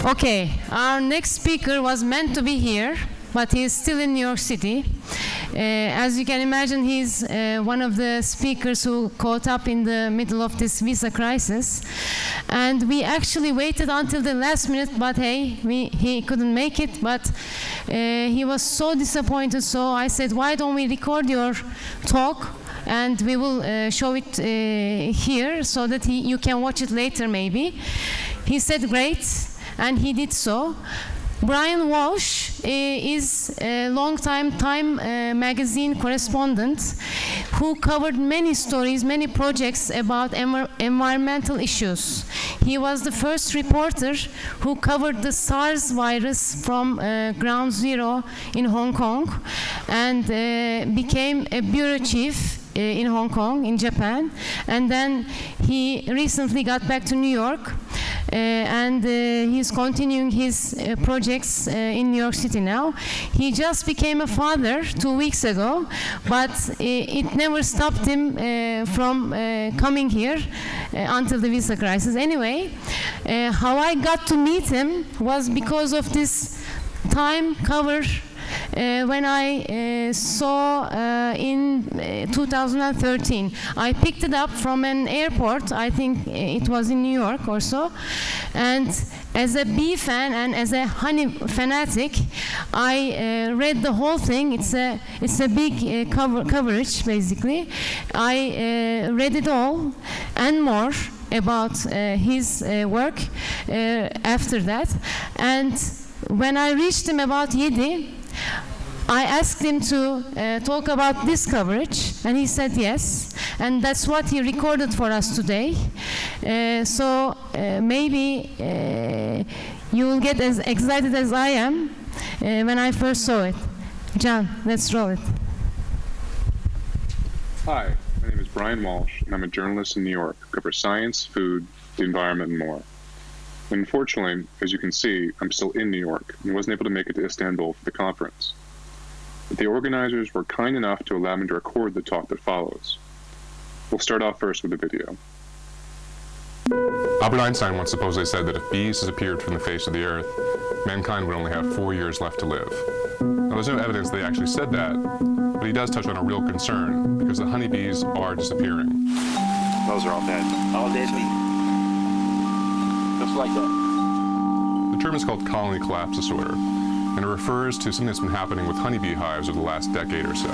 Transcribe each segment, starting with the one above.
Okay, our next speaker was meant to be here, but he's still in New York City. As you can imagine, he's one of the speakers who caught up in the middle of this visa crisis. And we actually waited until the last minute, but hey, he couldn't make it. But he was so disappointed, so I said, why don't we record your talk? And we will show it here so that you can watch it later maybe. He said great, and he did so. Bryan Walsh is a long-time Time magazine correspondent who covered many stories, many projects about environmental issues. He was the first reporter who covered the SARS virus from Ground Zero in Hong Kong and became a bureau chief in Hong Kong, in Japan. And then he recently got back to New York. And he's continuing his projects in New York City now. He just became a father 2 weeks ago, but it never stopped him from coming here until the visa crisis. Anyway, how I got to meet him was because of this Time cover when I saw in 2013. I picked it up from an airport, I think it was in New York or so, and as a bee fan and as a honey fanatic, I read the whole thing. It's a big coverage, basically. I read it all and more about his work after that. And when I reached him about YEDİ, I asked him to talk about this coverage, and he said yes, and that's what he recorded for us today. So maybe you will get as excited as I am when I first saw it. John, let's roll it. Hi, my name is Bryan Walsh, and I'm a journalist in New York who covers science, food, the environment, and more. Unfortunately, as you can see, I'm still in New York and wasn't able to make it to Istanbul for the conference. But the organizers were kind enough to allow me to record the talk that follows. We'll start off first with a video. Albert Einstein once supposedly said that if bees disappeared from the face of the earth, mankind would only have 4 years left to live. Now, there's no evidence that he actually said that, but he does touch on a real concern because the honeybees are disappearing. Those are all dead. All dead bees. Just like that. The term is called colony collapse disorder, and it refers to something that's been happening with honeybee hives over the last decade or so.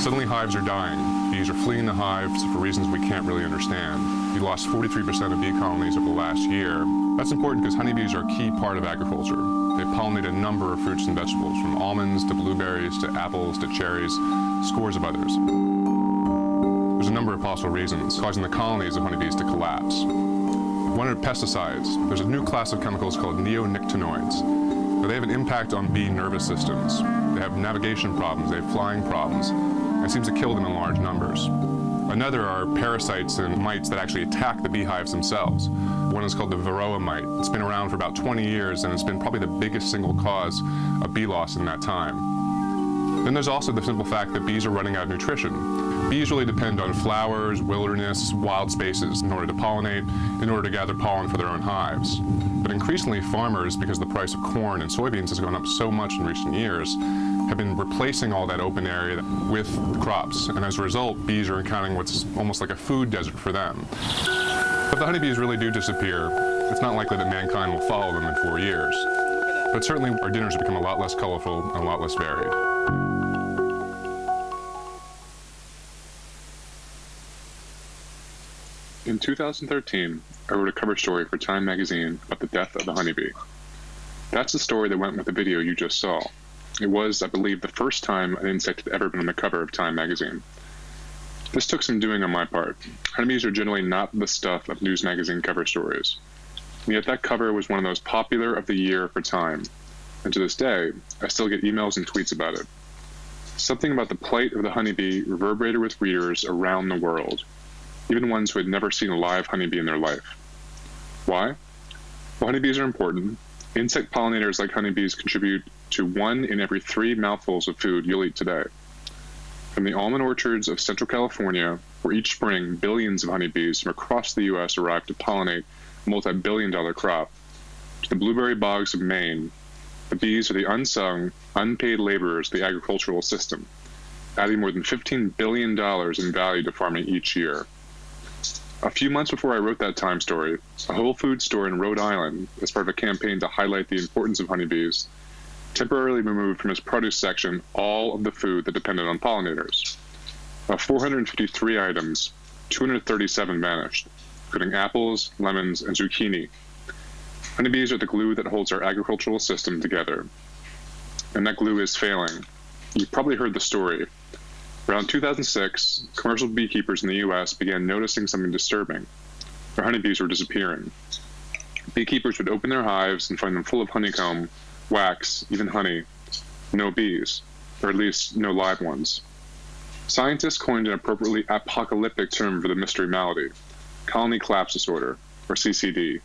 Suddenly hives are dying. Bees are fleeing the hives for reasons we can't really understand. We lost 43% of bee colonies over the last year. That's important because honeybees are a key part of agriculture. They pollinate a number of fruits and vegetables, from almonds to blueberries to apples to cherries, scores of others. There's a number of possible reasons causing the colonies of honeybees to collapse. One are pesticides. There's a new class of chemicals called neonicotinoids. Now, they have an impact on bee nervous systems. They have navigation problems, they have flying problems, and it seems to kill them in large numbers. Another are parasites and mites that actually attack the beehives themselves. One is called the varroa mite. It's been around for about 20 years, and it's been probably the biggest single cause of bee loss in that time. Then there's also the simple fact that bees are running out of nutrition. Bees really depend on flowers, wilderness, wild spaces in order to pollinate, in order to gather pollen for their own hives. But increasingly, farmers, because the price of corn and soybeans has gone up so much in recent years, have been replacing all that open area with crops. And as a result, bees are encountering what's almost like a food desert for them. If the honeybees really do disappear, it's not likely that mankind will follow them in 4 years. But certainly our dinners have become a lot less colorful and a lot less varied. In 2013, I wrote a cover story for Time magazine about the death of the honeybee. That's the story that went with the video you just saw. It was, I believe, the first time an insect had ever been on the cover of Time magazine. This took some doing on my part. Honeybees are generally not the stuff of news magazine cover stories. And yet that cover was one of those popular of the year for Time. And to this day, I still get emails and tweets about it. Something about the plight of the honeybee reverberated with readers around the world, even ones who had never seen a live honeybee in their life. Why? Well, honeybees are important. Insect pollinators like honeybees contribute to 1 in every 3 mouthfuls of food you'll eat today. From the almond orchards of Central California, where each spring billions of honeybees from across the U.S. arrive to pollinate a multi-billion-dollar crop, To the blueberry bogs of Maine, the bees are the unsung, unpaid laborers of the agricultural system, adding more than $15 billion in value to farming each year. A few months before I wrote that time story, a Whole Foods store in Rhode Island, as part of a campaign to highlight the importance of honeybees, temporarily removed from its produce section all of the food that depended on pollinators. Of 453 items, 237 vanished, including apples, lemons, and zucchini. Honeybees are the glue that holds our agricultural system together. And that glue is failing. You've probably heard the story. Around 2006, commercial beekeepers in the US began noticing something disturbing. Their honeybees were disappearing. Beekeepers would open their hives and find them full of honeycomb, wax, even honey. No bees, or at least no live ones. Scientists coined an appropriately apocalyptic term for the mystery malady, colony collapse disorder, or CCD.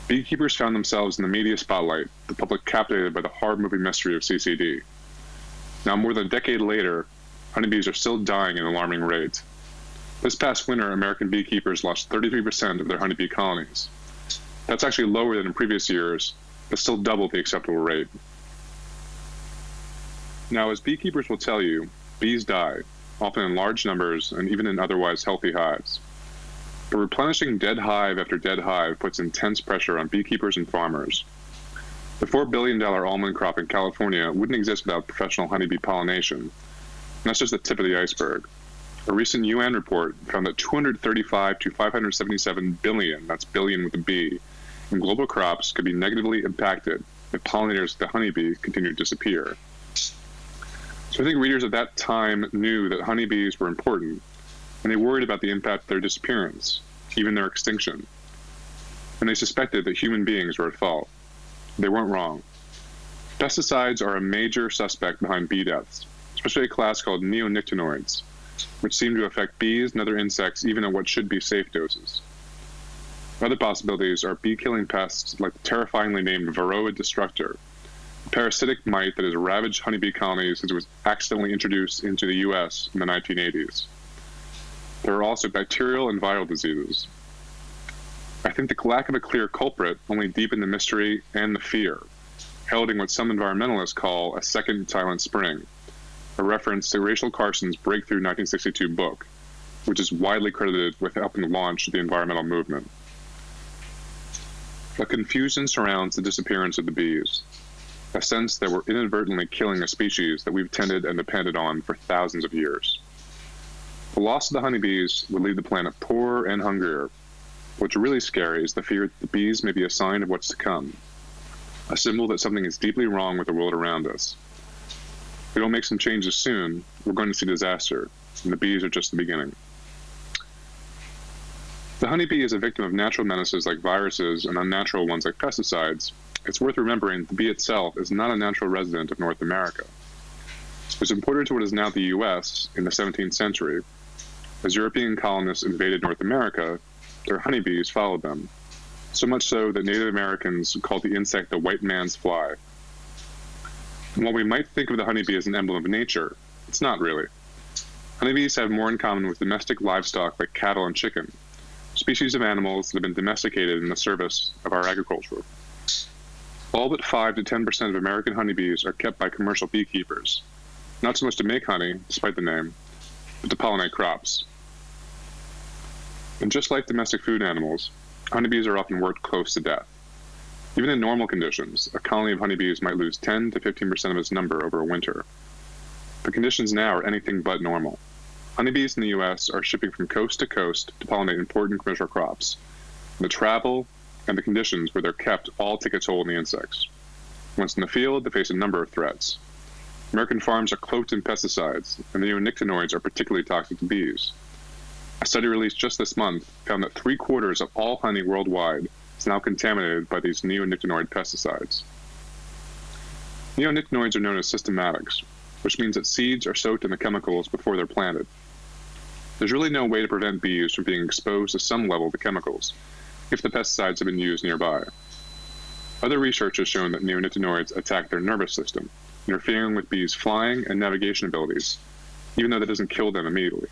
Beekeepers found themselves in the media spotlight, the public captivated by the hard-moving mystery of CCD. Now, more than a decade later, honeybees are still dying at alarming rates. This past winter, American beekeepers lost 33% of their honeybee colonies. That's actually lower than in previous years, but still double the acceptable rate. Now, as beekeepers will tell you, bees die, often in large numbers and even in otherwise healthy hives. But replenishing dead hive after dead hive puts intense pressure on beekeepers and farmers. The $4 billion almond crop in California wouldn't exist without professional honeybee pollination. And that's just the tip of the iceberg. A recent UN report found that 235 to 577 billion, that's billion with a B, in global crops could be negatively impacted if pollinators of the honeybee continue to disappear. So I think readers at that time knew that honeybees were important, and they worried about the impact of their disappearance, even their extinction. And they suspected that human beings were at fault. They weren't wrong. Pesticides are a major suspect behind bee deaths, especially a class called neonicotinoids, which seem to affect bees and other insects even at what should be safe doses. Other possibilities are bee-killing pests like the terrifyingly named Varroa destructor, a parasitic mite that has ravaged honeybee colonies since it was accidentally introduced into the US in the 1980s. There are also bacterial and viral diseases. I think the lack of a clear culprit only deepened the mystery and the fear, heralding what some environmentalists call a second silent spring, a reference to Rachel Carson's breakthrough 1962 book, which is widely credited with helping launch the environmental movement. A confusion surrounds the disappearance of the bees, a sense that we're inadvertently killing a species that we've tended and depended on for thousands of years. The loss of the honeybees would leave the planet poorer and hungrier. What's really scary is the fear that the bees may be a sign of what's to come, a symbol that something is deeply wrong with the world around us. If we don't make some changes soon, we're going to see disaster, and the bees are just the beginning. The honeybee is a victim of natural menaces like viruses and unnatural ones like pesticides. It's worth remembering the bee itself is not a natural resident of North America. It was imported to what is now the US in the 17th century. As European colonists invaded North America, their honeybees followed them, so much so that Native Americans called the insect the white man's fly. And while we might think of the honeybee as an emblem of nature, it's not really. Honeybees have more in common with domestic livestock like cattle and chicken, species of animals that have been domesticated in the service of our agriculture. All but 5 to 10% of American honeybees are kept by commercial beekeepers, not so much to make honey, despite the name, but to pollinate crops. And just like domestic food animals, honeybees are often worked close to death. Even in normal conditions, a colony of honeybees might lose 10 to 15% of its number over a winter. The conditions now are anything but normal. Honeybees in the US are shipping from coast to coast to pollinate important commercial crops. The travel and the conditions where they're kept all take a toll on the insects. Once in the field, they face a number of threats. American farms are cloaked in pesticides, and the neonicotinoids are particularly toxic to bees. A study released just this month found that 3/4 of all honey worldwide is now contaminated by these neonicotinoid pesticides. Neonicotinoids are known as systematics, which means that seeds are soaked in the chemicals before they're planted. There's really no way to prevent bees from being exposed to some level of the chemicals if the pesticides have been used nearby. Other research has shown that neonicotinoids attack their nervous system, interfering with bees' flying and navigation abilities, even though that doesn't kill them immediately.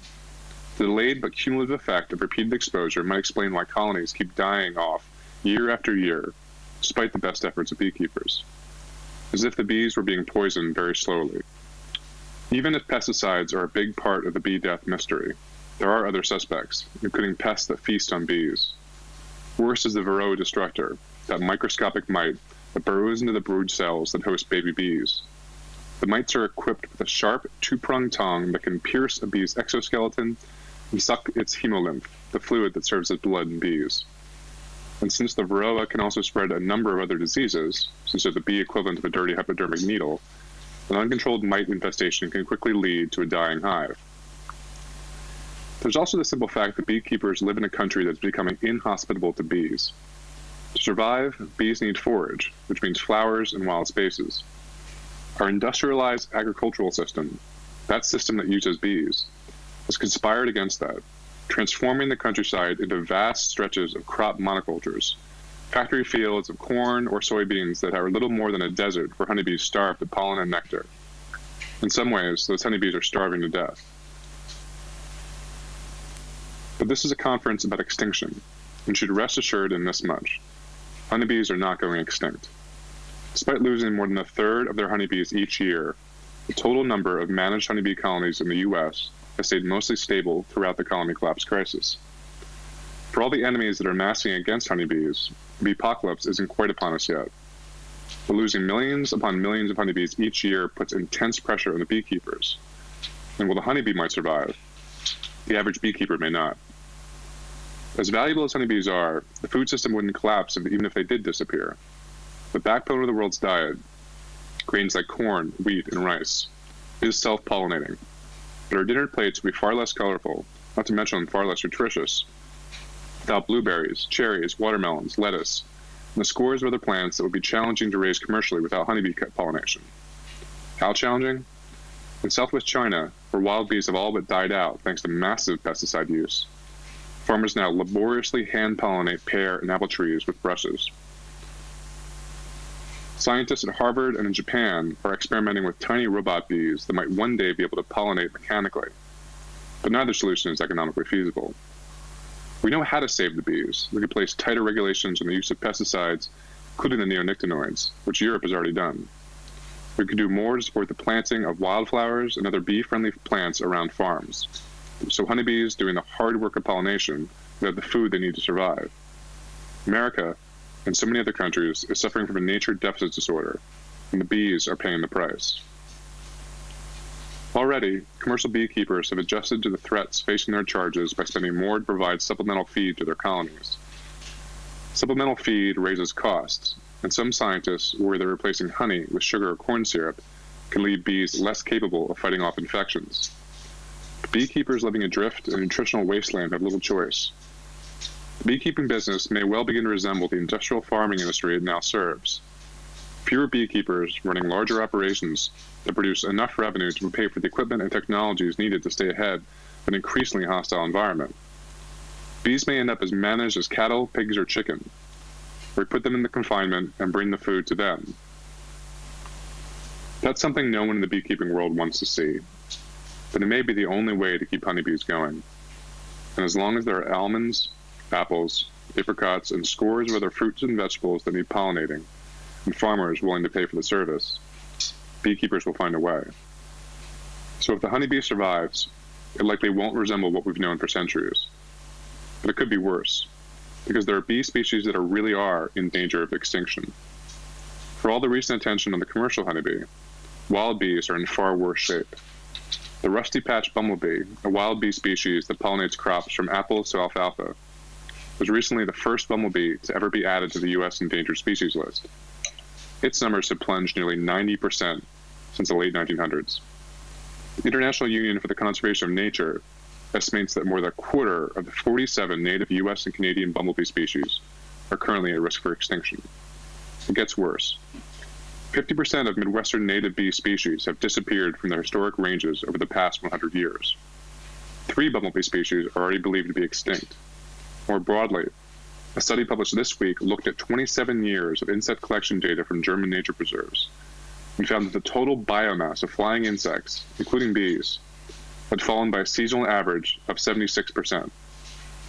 The delayed but cumulative effect of repeated exposure might explain why colonies keep dying off year after year, despite the best efforts of beekeepers, as if the bees were being poisoned very slowly. Even if pesticides are a big part of the bee death mystery, there are other suspects, including pests that feast on bees. Worse is the Varroa destructor, that microscopic mite that burrows into the brood cells that host baby bees. The mites are equipped with a sharp, two-pronged tongue that can pierce a bee's exoskeleton and suck its hemolymph, the fluid that serves as blood in bees. And since the Varroa can also spread a number of other diseases, such as the bee equivalent of a dirty hypodermic needle, an uncontrolled mite infestation can quickly lead to a dying hive. There's also the simple fact that beekeepers live in a country that's becoming inhospitable to bees. To survive, bees need forage, which means flowers and wild spaces. Our industrialized agricultural system, that system that uses bees, has conspired against that, transforming the countryside into vast stretches of crop monocultures, factory fields of corn or soybeans that are little more than a desert where honeybees starve of pollen and nectar. In some ways, those honeybees are starving to death. But this is a conference about extinction, and should rest assured in this much. Honeybees are not going extinct. Despite losing more than a third of their honeybees each year, the total number of managed honeybee colonies in the U.S. has stayed mostly stable throughout the colony collapse crisis. For all the enemies that are massing against honeybees, the beepocalypse isn't quite upon us yet. But losing millions upon millions of honeybees each year puts intense pressure on the beekeepers. And while the honeybee might survive, the average beekeeper may not. As valuable as honeybees are, the food system wouldn't collapse even if they did disappear. The backbone of the world's diet, grains like corn, wheat, and rice, is self-pollinating. But our dinner plates would be far less colorful, not to mention far less nutritious, without blueberries, cherries, watermelons, lettuce, and the scores of other plants that would be challenging to raise commercially without honeybee pollination. How challenging? In southwest China, where wild bees have all but died out thanks to massive pesticide use, farmers now laboriously hand-pollinate pear and apple trees with brushes. Scientists at Harvard and in Japan are experimenting with tiny robot bees that might one day be able to pollinate mechanically. But neither solution is economically feasible. We know how to save the bees. We could place tighter regulations on the use of pesticides, including the neonicotinoids, which Europe has already done. We could do more to support the planting of wildflowers and other bee-friendly plants around farms, so honeybees doing the hard work of pollination will have the food they need to survive. America, and so many other countries, is suffering from a nature deficit disorder, and the bees are paying the price. Already, commercial beekeepers have adjusted to the threats facing their charges by spending more to provide supplemental feed to their colonies. Supplemental feed raises costs, and some scientists worry that replacing honey with sugar or corn syrup can leave bees less capable of fighting off infections. Beekeepers living adrift in a nutritional wasteland have little choice. The beekeeping business may well begin to resemble the industrial farming industry it now serves. Fewer beekeepers running larger operations that produce enough revenue to pay for the equipment and technologies needed to stay ahead of an increasingly hostile environment. Bees may end up as managed as cattle, pigs, or chicken. We put them into confinement and bring the food to them. That's something no one in the beekeeping world wants to see, but it may be the only way to keep honeybees going. And as long as there are almonds, apples, apricots, and scores of other fruits and vegetables that need pollinating, and farmers willing to pay for the service, beekeepers will find a way. So if the honeybee survives, it likely won't resemble what we've known for centuries. But it could be worse, because there are bee species that really are in danger of extinction. For all the recent attention on the commercial honeybee, wild bees are in far worse shape. The rusty patch bumblebee, a wild bee species that pollinates crops from apples to alfalfa, was recently the first bumblebee to ever be added to the U.S. endangered species list. Its numbers have plunged nearly 90% since the late 1900s. The International Union for the Conservation of Nature estimates that more than a quarter of the 47 native U.S. and Canadian bumblebee species are currently at risk for extinction. It gets worse. 50% of Midwestern native bee species have disappeared from their historic ranges over the past 100 years. 3 bumblebee species are already believed to be extinct. More broadly, a study published this week looked at 27 years of insect collection data from German nature preserves and found that the total biomass of flying insects, including bees, had fallen by a seasonal average of 76%.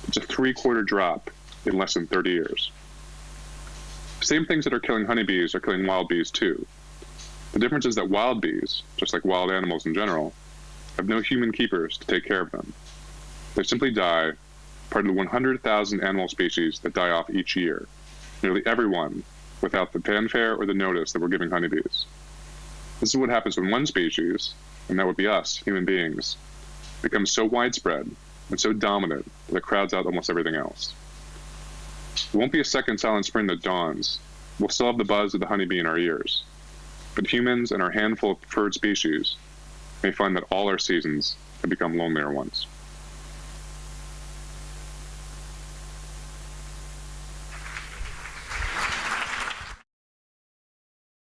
It's a 3-quarter drop in less than 30 years. same things that are killing honeybees are killing wild bees too. The difference is that wild bees, just like wild animals in general, have no human keepers to take care of them. They simply die, part of the 100,000 animal species that die off each year, nearly everyone, without the fanfare or the notice that we're giving honeybees. This is what happens when one species, and that would be us, human beings, becomes so widespread and so dominant that it crowds out almost everything else. It won't be a second silent spring that dawns. We'll still have the buzz of the honeybee in our ears. But humans and our handful of preferred species may find that all our seasons have become lonelier ones.